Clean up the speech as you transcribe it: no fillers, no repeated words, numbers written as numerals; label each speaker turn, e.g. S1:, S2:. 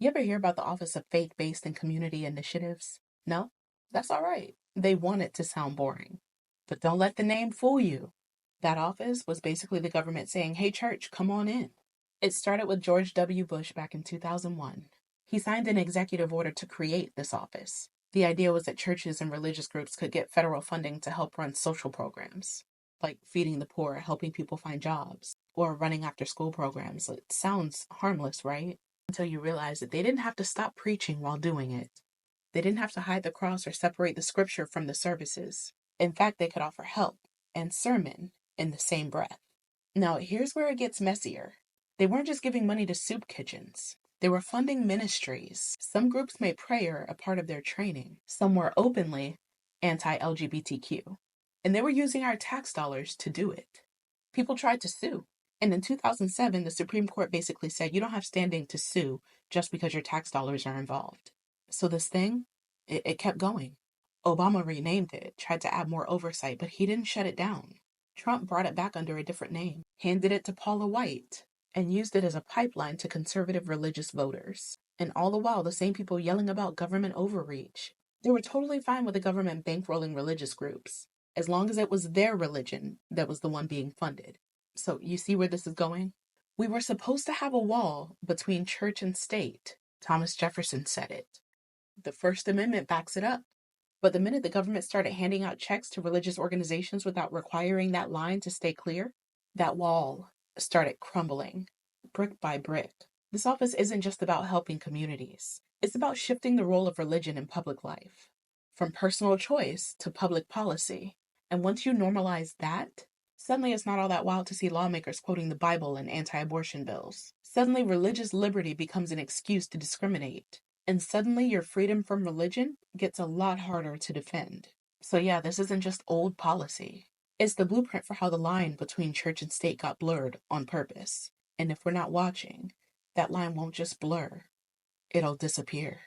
S1: You ever hear about the Office of Faith-Based and Community Initiatives? No? That's all right. They want it to sound boring. But don't let the name fool you. That office was basically the government saying, hey, church, come on in. It started with George W. Bush back in 2001. He signed an executive order to create this office. The idea was that churches and religious groups could get federal funding to help run social programs, like feeding the poor, helping people find jobs, or running after school programs. It sounds harmless, right? Until you realize that they didn't have to stop preaching while doing it. They didn't have to hide the cross or separate the scripture from the services. In fact, they could offer help and sermon in the same breath. Now, here's where it gets messier. They weren't just giving money to soup kitchens. They were funding ministries. Some groups made prayer a part of their training. Some were openly anti-LGBTQ. And they were using our tax dollars to do it. People tried to sue. And in 2007, the Supreme Court basically said you don't have standing to sue just because your tax dollars are involved. So this thing, it kept going. Obama renamed it, tried to add more oversight, but he didn't shut it down. Trump brought it back under a different name, handed it to Paula White, and used it as a pipeline to conservative religious voters. And all the while, the same people yelling about government overreach. They were totally fine with the government bankrolling religious groups, as long as it was their religion that was the one being funded. So you see where this is going? We were supposed to have a wall between church and state. Thomas Jefferson said it. The First Amendment backs it up. But the minute the government started handing out checks to religious organizations without requiring that line to stay clear, that wall started crumbling, brick by brick. This office isn't just about helping communities. It's about shifting the role of religion in public life, from personal choice to public policy. And once you normalize that, suddenly it's not all that wild to see lawmakers quoting the Bible in anti-abortion bills. Suddenly religious liberty becomes an excuse to discriminate. And suddenly your freedom from religion gets a lot harder to defend. So yeah, this isn't just old policy. It's the blueprint for how the line between church and state got blurred on purpose. And if we're not watching, that line won't just blur, it'll disappear.